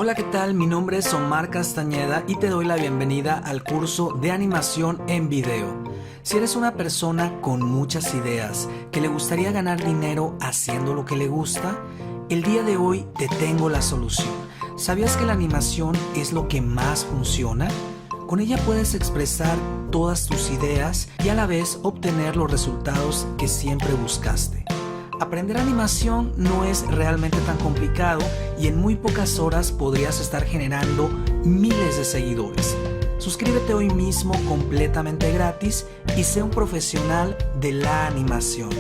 Hola, ¿qué tal? Mi nombre es Omar Castañeda y te doy la bienvenida al curso de animación en video. Si eres una persona con muchas ideas que le gustaría ganar dinero haciendo lo que le gusta, el día de hoy te tengo la solución. ¿Sabías que la animación es lo que más funciona? Con ella puedes expresar todas tus ideas y a la vez obtener los resultados que siempre buscaste. Aprender animación no es realmente tan complicado y en muy pocas horas podrías estar generando miles de seguidores. Suscríbete hoy mismo completamente gratis y sé un profesional de la animación.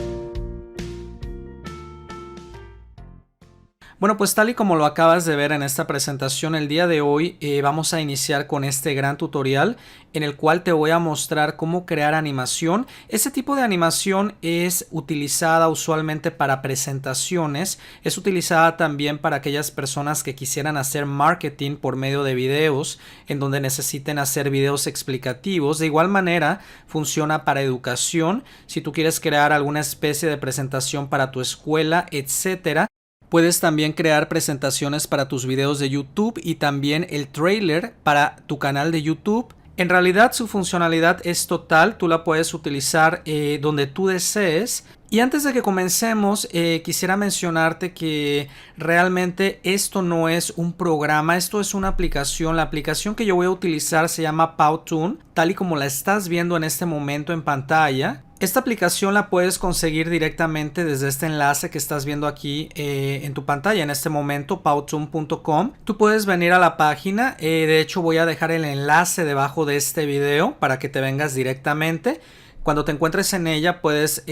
Bueno, pues tal y como lo acabas de ver en esta presentación, el día de hoy vamos a iniciar con este gran tutorial en el cual te voy a mostrar cómo crear animación. Este tipo de animación es utilizada usualmente para presentaciones, es utilizada también para aquellas personas que quisieran hacer marketing por medio de videos, en donde necesiten hacer videos explicativos. De igual manera, funciona para educación, si tú quieres crear alguna especie de presentación para tu escuela, etcétera. Puedes también crear presentaciones para tus videos de YouTube y también el trailer para tu canal de YouTube. En realidad su funcionalidad es total, tú la puedes utilizar donde tú desees. Y antes de que comencemos, quisiera mencionarte que realmente esto no es un programa, esto es una aplicación. La aplicación que yo voy a utilizar se llama Powtoon, tal y como la estás viendo en este momento en pantalla. Esta aplicación la puedes conseguir directamente desde este enlace que estás viendo aquí en tu pantalla en este momento, powtoon.com. Tú puedes venir a la página, de hecho voy a dejar el enlace debajo de este video para que te vengas directamente. Cuando te encuentres en ella puedes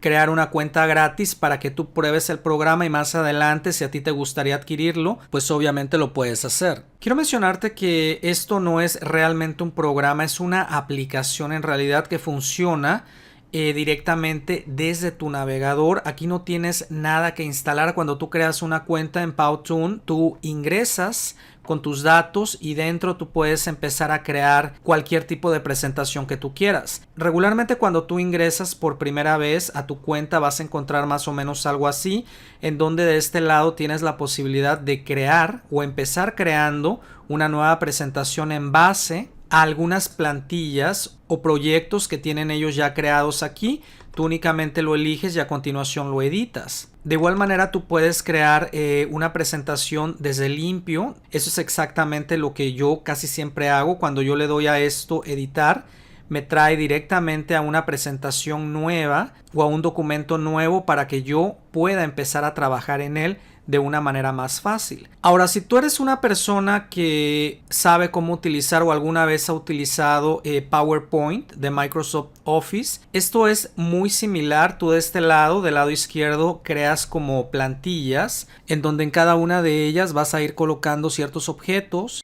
crear una cuenta gratis para que tú pruebes el programa y más adelante, si a ti te gustaría adquirirlo, pues obviamente lo puedes hacer. Quiero mencionarte que esto no es realmente un programa, es una aplicación en realidad que funciona directamente desde tu navegador. Aquí no tienes nada que instalar. Cuando tú creas una cuenta en Powtoon, tú ingresas con tus datos y dentro tú puedes empezar a crear cualquier tipo de presentación que tú quieras. Regularmente cuando tú ingresas por primera vez a tu cuenta vas a encontrar más o menos algo así, en donde de este lado tienes la posibilidad de crear o empezar creando una nueva presentación en base a algunas plantillas o proyectos que tienen ellos ya creados aquí. Tú únicamente lo eliges y a continuación lo editas. De igual manera tú puedes crear una presentación desde limpio. Eso es exactamente lo que yo casi siempre hago. Cuando yo le doy a esto editar, me trae directamente a una presentación nueva o a un documento nuevo para que yo pueda empezar a trabajar en él de una manera más fácil. Ahora, si tú eres una persona que sabe cómo utilizar o alguna vez ha utilizado PowerPoint de Microsoft Office, esto es muy similar. Tú de este lado, del lado izquierdo, creas como plantillas en donde en cada una de ellas vas a ir colocando ciertos objetos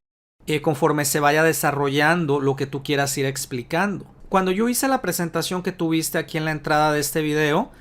conforme se vaya desarrollando lo que tú quieras ir explicando. Cuando yo hice la presentación que tuviste aquí en la entrada de este video,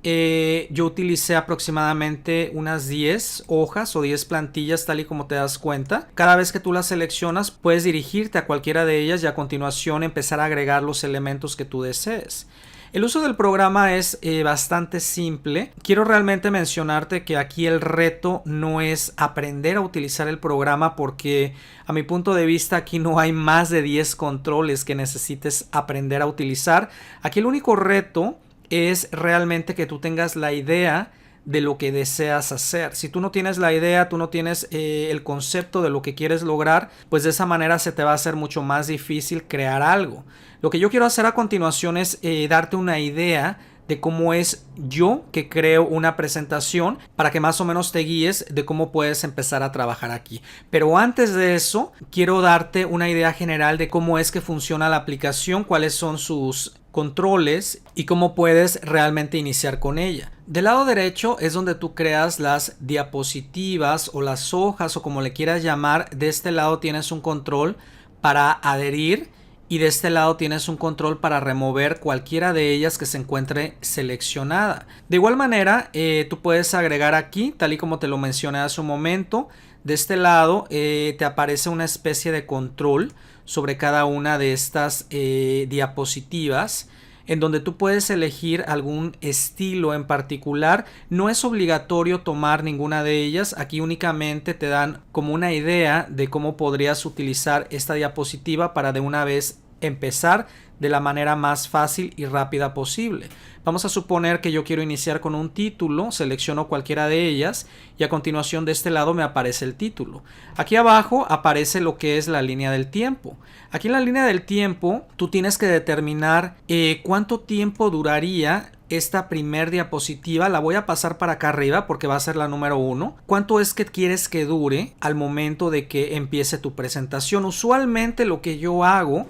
yo utilicé aproximadamente unas 10 hojas o 10 plantillas, tal y como te das cuenta. Cada vez que tú las seleccionas puedes dirigirte a cualquiera de ellas y a continuación empezar a agregar los elementos que tú desees. El uso del programa es bastante simple. Quiero realmente mencionarte que aquí el reto no es aprender a utilizar el programa, porque a mi punto de vista aquí no hay más de 10 controles que necesites aprender a utilizar. Aquí el único reto es realmente que tú tengas la idea de lo que deseas hacer. Si tú no tienes la idea, tú no tienes el concepto de lo que quieres lograr, pues de esa manera se te va a hacer mucho más difícil crear algo. Lo que yo quiero hacer a continuación es darte una idea de cómo es yo que creo una presentación para que más o menos te guíes de cómo puedes empezar a trabajar aquí. Pero antes de eso, quiero darte una idea general de cómo es que funciona la aplicación, cuáles son sus controles y cómo puedes realmente iniciar con ella. Del lado derecho es donde tú creas las diapositivas o las hojas o como le quieras llamar. De este lado tienes un control para adherir y de este lado tienes un control para remover cualquiera de ellas que se encuentre seleccionada. De igual manera, tú puedes agregar aquí, tal y como te lo mencioné hace un momento, de este lado te aparece una especie de control sobre cada una de estas diapositivas. en donde tú puedes elegir algún estilo en particular. No es obligatorio tomar ninguna de ellas, aquí únicamente te dan como una idea de cómo podrías utilizar esta diapositiva para de una vez empezar de la manera más fácil y rápida posible. Vamos a suponer que yo quiero iniciar con un título, selecciono cualquiera de ellas y a continuación de este lado me aparece el título. Aquí abajo aparece lo que es la línea del tiempo. Aquí en la línea del tiempo tú tienes que determinar cuánto tiempo duraría esta primer diapositiva. La voy a pasar para acá arriba porque va a ser la número 1. ¿Cuánto es que quieres que dure al momento de que empiece tu presentación? Usualmente lo que yo hago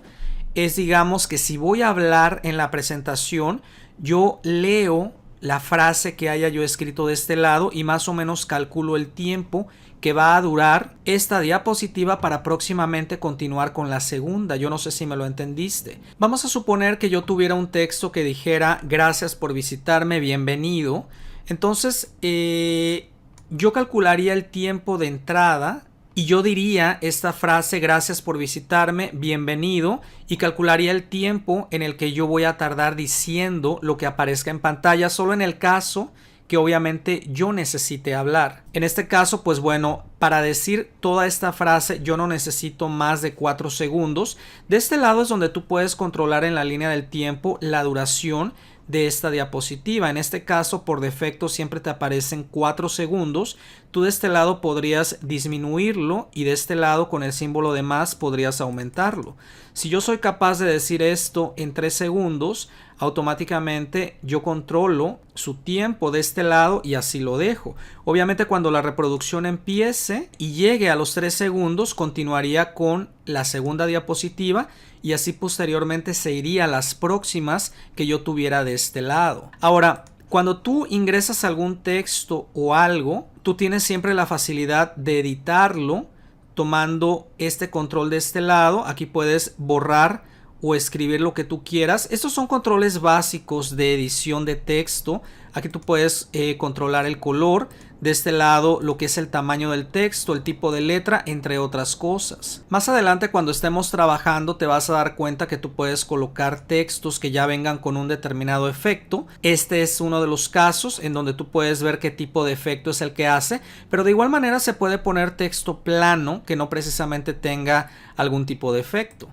es, digamos, que si voy a hablar en la presentación, yo leo la frase que haya yo escrito de este lado y más o menos calculo el tiempo que va a durar esta diapositiva para próximamente continuar con la segunda. Yo no sé si me lo entendiste. Vamos a suponer que yo tuviera un texto que dijera gracias por visitarme, bienvenido. Entonces yo calcularía el tiempo de entrada y yo diría esta frase gracias por visitarme, bienvenido, y calcularía el tiempo en el que yo voy a tardar diciendo lo que aparezca en pantalla, solo en el caso que obviamente yo necesite hablar. En este caso, pues bueno, para decir toda esta frase yo no necesito más de 4 segundos. De este lado es donde tú puedes controlar en la línea del tiempo la duración de esta diapositiva. En este caso, por defecto siempre te aparecen 4 segundos. Tú de este lado podrías disminuirlo y de este lado con el símbolo de más podrías aumentarlo. Si yo soy capaz de decir esto en 3 segundos, automáticamente yo controlo su tiempo de este lado y así lo dejo. Obviamente cuando la reproducción empiece y llegue a los 3 segundos, continuaría con la segunda diapositiva y así posteriormente se iría a las próximas que yo tuviera de este lado. Ahora, cuando tú ingresas algún texto o algo, tú tienes siempre la facilidad de editarlo tomando este control de este lado. Aquí puedes borrar o escribir lo que tú quieras. Estos son controles básicos de edición de texto. Aquí tú puedes controlar el color, de este lado lo que es el tamaño del texto, el tipo de letra, entre otras cosas. Más adelante cuando estemos trabajando te vas a dar cuenta que tú puedes colocar textos que ya vengan con un determinado efecto. Este es uno de los casos en donde tú puedes ver qué tipo de efecto es el que hace, pero de igual manera se puede poner texto plano que no precisamente tenga algún tipo de efecto.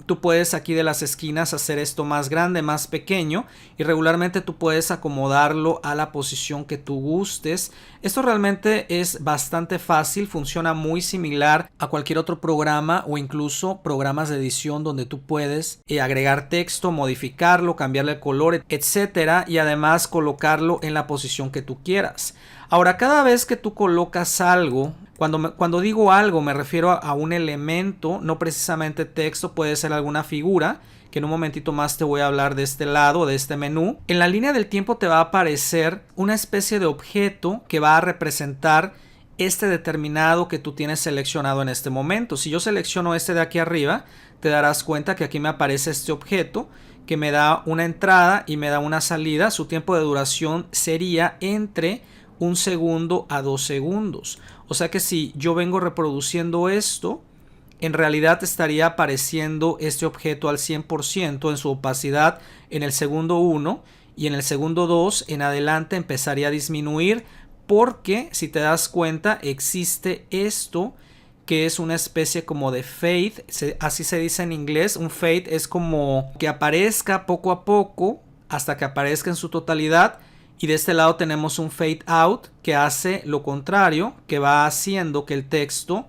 Tú puedes aquí de las esquinas hacer esto más grande, más pequeño y regularmente tú puedes acomodarlo a la posición que tú gustes. Esto realmente es bastante fácil, funciona muy similar a cualquier otro programa o incluso programas de edición donde tú puedes agregar texto, modificarlo, cambiarle el color, etcétera, y además colocarlo en la posición que tú quieras. Ahora, cada vez que tú colocas algo, cuando digo algo me refiero a un elemento, no precisamente texto, puede ser alguna figura, que en un momentito más te voy a hablar de este lado, de este menú. En la línea del tiempo te va a aparecer una especie de objeto que va a representar este determinado que tú tienes seleccionado en este momento. Si yo selecciono este de aquí arriba, te darás cuenta que aquí me aparece este objeto que me da una entrada y me da una salida. Su tiempo de duración sería entre 1 segundo a 2 segundos. O sea que si yo vengo reproduciendo esto, en realidad estaría apareciendo este objeto al 100% en su opacidad en el segundo 1 y en el segundo 2 en adelante empezaría a disminuir, porque si te das cuenta existe esto que es una especie como de fade, así se dice en inglés. Un fade es como que aparezca poco a poco hasta que aparezca en su totalidad. Y de este lado tenemos un fade out que hace lo contrario, que va haciendo que el texto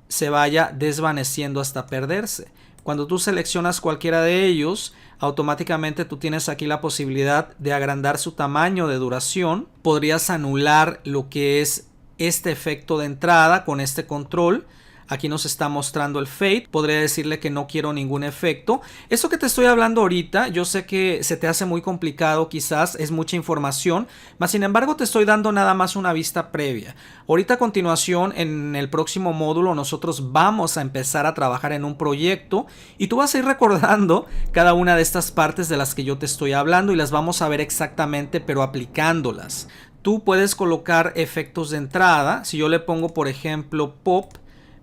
se vaya desvaneciendo hasta perderse. Cuando tú seleccionas cualquiera de ellos, automáticamente tú tienes aquí la posibilidad de agrandar su tamaño de duración. Podrías anular lo que es este efecto de entrada con este control. Aquí nos está mostrando el fade. Podría decirle que no quiero ningún efecto. Eso que te estoy hablando ahorita, yo sé que se te hace muy complicado, quizás es mucha información, mas sin embargo te estoy dando nada más una vista previa. Ahorita a continuación, en el próximo módulo, nosotros vamos a empezar a trabajar en un proyecto y tú vas a ir recordando cada una de estas partes de las que yo te estoy hablando y las vamos a ver exactamente, pero aplicándolas. Tú puedes colocar efectos de entrada. Si yo le pongo, por ejemplo, pop,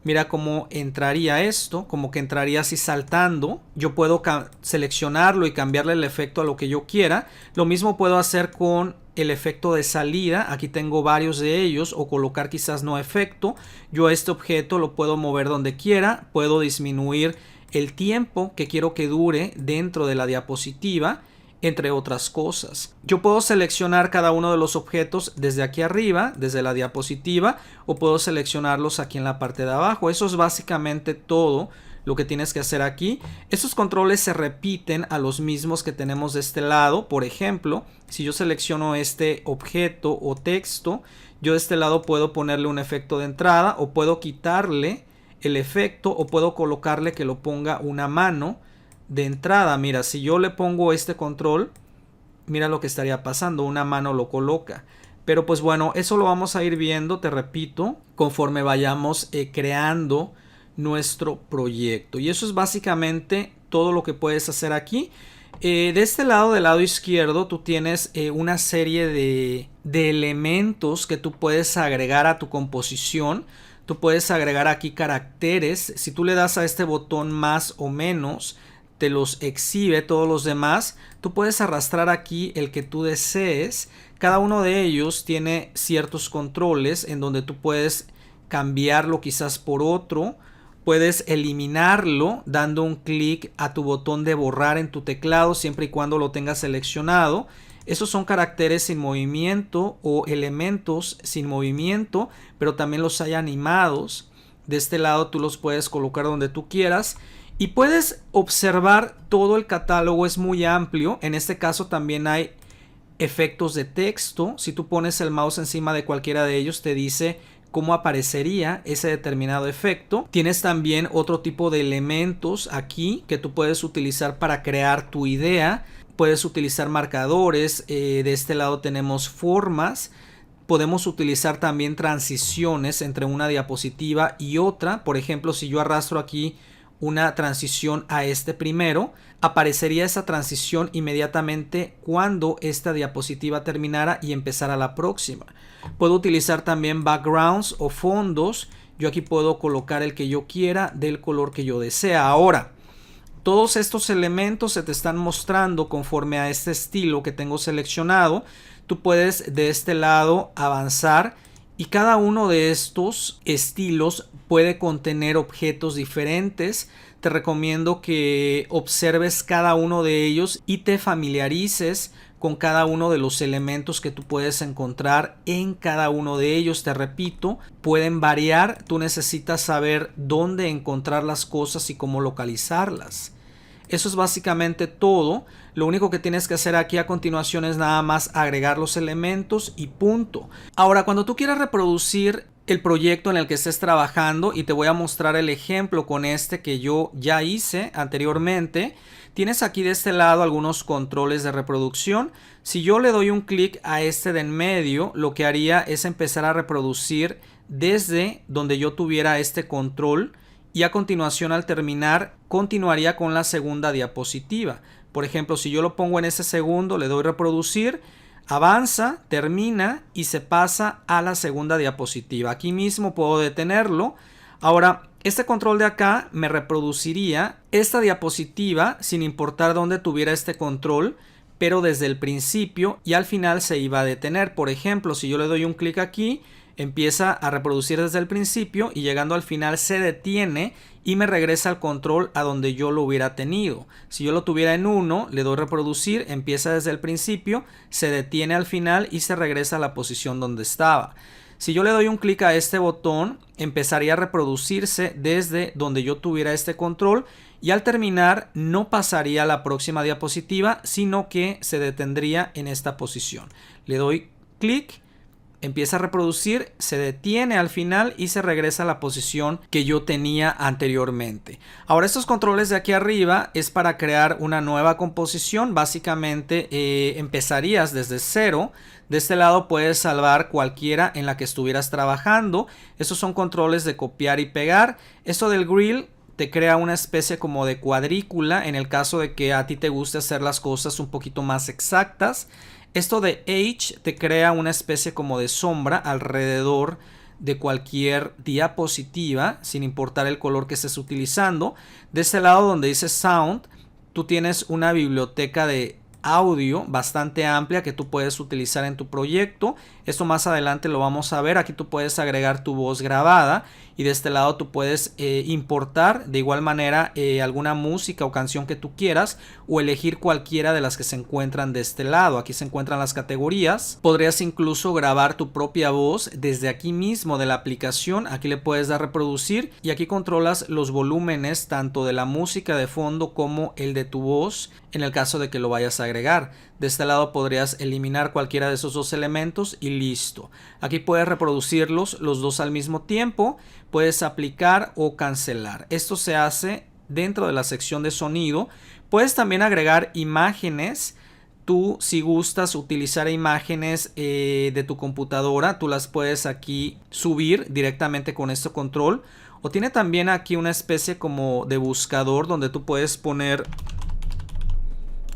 Mira cómo entraría esto, como que entraría así saltando. Yo puedo seleccionarlo y cambiarle el efecto a lo que yo quiera. Lo mismo puedo hacer con el efecto de salida. Aquí tengo varios de ellos, o colocar quizás no efecto. Yo este objeto lo puedo mover donde quiera. Puedo disminuir el tiempo que quiero que dure dentro de la diapositiva, entre otras cosas. Yo puedo seleccionar cada uno de los objetos desde aquí arriba, desde la diapositiva, o puedo seleccionarlos aquí en la parte de abajo. Eso es básicamente todo lo que tienes que hacer aquí. Estos controles se repiten a los mismos que tenemos de este lado. Por ejemplo, si yo selecciono este objeto o texto, yo de este lado puedo ponerle un efecto de entrada, o puedo quitarle el efecto, o puedo colocarle que lo ponga una mano de entrada. Mira, si yo le pongo este control, mira lo que estaría pasando, una mano lo coloca. Pero pues bueno, eso lo vamos a ir viendo, te repito, conforme vayamos creando nuestro proyecto. Y eso es básicamente todo lo que puedes hacer aquí. De este lado, del lado izquierdo, tú tienes una serie de elementos que tú puedes agregar a tu composición. Tú puedes agregar aquí caracteres. Si tú le das a este botón más o menos, te los exhibe todos los demás. Tú puedes arrastrar aquí el que tú desees. Cada uno de ellos tiene ciertos controles en donde tú puedes cambiarlo quizás por otro. Puedes eliminarlo dando un clic a tu botón de borrar en tu teclado, siempre y cuando lo tengas seleccionado. Esos son caracteres sin movimiento o elementos sin movimiento, pero también los hay animados. De este lado tú los puedes colocar donde tú quieras. Y puedes observar todo el catálogo, es muy amplio. En este caso también hay efectos de texto. Si tú pones el mouse encima de cualquiera de ellos, te dice cómo aparecería ese determinado efecto. Tienes también otro tipo de elementos aquí que tú puedes utilizar para crear tu idea. Puedes utilizar marcadores. De este lado tenemos formas. Podemos utilizar también transiciones entre una diapositiva y otra. Por ejemplo, si yo arrastro aquí una transición a este primero, aparecería esa transición inmediatamente cuando esta diapositiva terminara y empezara la próxima. Puedo utilizar también backgrounds o fondos. Yo aquí puedo colocar el que yo quiera del color que yo desea. Ahora, todos estos elementos se te están mostrando conforme a este estilo que tengo seleccionado. Tú puedes de este lado avanzar y cada uno de estos estilos puede contener objetos diferentes. Te recomiendo que observes cada uno de ellos y te familiarices con cada uno de los elementos que tú puedes encontrar en cada uno de ellos. Te repito, pueden variar. Tú necesitas saber dónde encontrar las cosas y cómo localizarlas. Eso es básicamente todo. Lo único que tienes que hacer aquí a continuación es nada más agregar los elementos y punto. Ahora, cuando tú quieras reproducir el proyecto en el que estés trabajando, y te voy a mostrar el ejemplo con este que yo ya hice anteriormente, tienes aquí de este lado algunos controles de reproducción. Si yo le doy un clic a este de en medio, lo que haría es empezar a reproducir desde donde yo tuviera este control. Y a continuación, al terminar, continuaría con la segunda diapositiva. Por ejemplo, si yo lo pongo en ese segundo, le doy reproducir, avanza, termina y se pasa a la segunda diapositiva. Aquí mismo puedo detenerlo. Ahora, este control de acá me reproduciría esta diapositiva sin importar dónde tuviera este control, pero desde el principio, y al final se iba a detener. Por ejemplo, si yo le doy un clic aquí, empieza a reproducir desde el principio y llegando al final se detiene y me regresa al control a donde yo lo hubiera tenido. Si yo lo tuviera en 1, le doy reproducir, empieza desde el principio, se detiene al final y se regresa a la posición donde estaba. Si yo le doy un clic a este botón, empezaría a reproducirse desde donde yo tuviera este control y al terminar no pasaría a la próxima diapositiva, sino que se detendría en esta posición. Le doy clic, empieza a reproducir, se detiene al final y se regresa a la posición que yo tenía anteriormente. Ahora, estos controles de aquí arriba es para crear una nueva composición. Básicamente empezarías desde cero. De este lado puedes salvar cualquiera en la que estuvieras trabajando. Estos son controles de copiar y pegar. Esto del grill te crea una especie como de cuadrícula en el caso de que a ti te guste hacer las cosas un poquito más exactas. Esto de H te crea una especie como de sombra alrededor de cualquier diapositiva, sin importar el color que estés utilizando. De este lado donde dice Sound, tú tienes una biblioteca de audio bastante amplia que tú puedes utilizar en tu proyecto. Esto más adelante lo vamos a ver. Aquí tú puedes agregar tu voz grabada y de este lado tú puedes importar de igual manera alguna música o canción que tú quieras o elegir cualquiera de las que se encuentran de este lado. Aquí se encuentran las categorías. Podrías incluso grabar tu propia voz desde aquí mismo de la aplicación. Aquí le puedes dar reproducir y aquí controlas los volúmenes tanto de la música de fondo como el de tu voz en el caso de que lo vayas a agregar. De este lado podrías eliminar cualquiera de esos dos elementos y listo. Aquí puedes reproducirlos los dos al mismo tiempo. Puedes aplicar o cancelar. Esto se hace dentro de la sección de sonido. Puedes también agregar imágenes. Tú, si gustas utilizar imágenes de tu computadora, tú las puedes aquí subir directamente con este control. O tiene también aquí una especie como de buscador donde tú puedes poner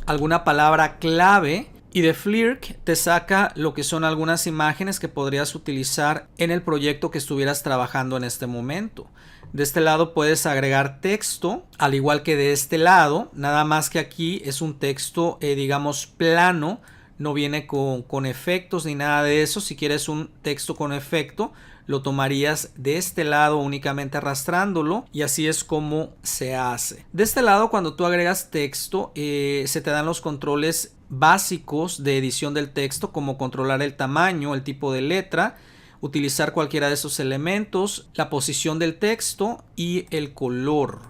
alguna palabra clave y de Flirk te saca lo que son algunas imágenes que podrías utilizar en el proyecto que estuvieras trabajando en este momento. De este lado puedes agregar texto, al igual que de este lado, nada más que aquí es un texto digamos plano, no viene con efectos ni nada de eso. Si quieres un texto con efecto, lo tomarías de este lado únicamente arrastrándolo y así es como se hace. De este lado, cuando tú agregas texto, se te dan los controles básicos de edición del texto, como controlar el tamaño, el tipo de letra, utilizar cualquiera de esos elementos, la posición del texto y el color.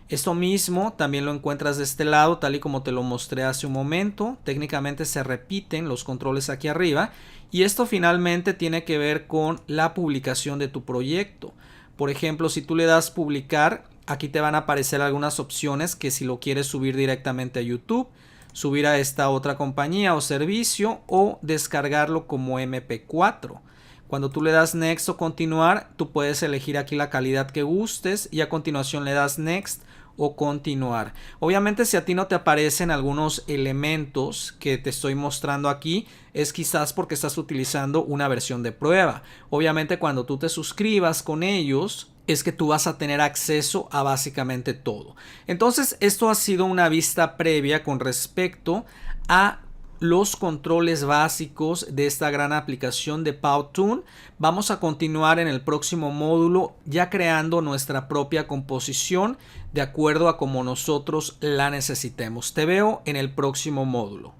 Esto mismo también lo encuentras de este lado, tal y como te lo mostré hace un momento. Técnicamente se repiten los controles aquí arriba y esto finalmente tiene que ver con la publicación de tu proyecto. Por ejemplo, si tú le das publicar, aquí te van a aparecer algunas opciones que si lo quieres subir directamente a YouTube, subir a esta otra compañía o servicio o descargarlo como MP4. Cuando tú le das Next o continuar, tú puedes elegir aquí la calidad que gustes y a continuación le das Next o continuar. Obviamente si a ti no te aparecen algunos elementos que te estoy mostrando aquí, es quizás porque estás utilizando una versión de prueba. Obviamente cuando tú te suscribas con ellos, es que tú vas a tener acceso a básicamente todo. Entonces esto ha sido una vista previa con respecto a los controles básicos de esta gran aplicación de Powtoon. Vamos a continuar en el próximo módulo ya creando nuestra propia composición de acuerdo a como nosotros la necesitemos. Te veo en el próximo módulo.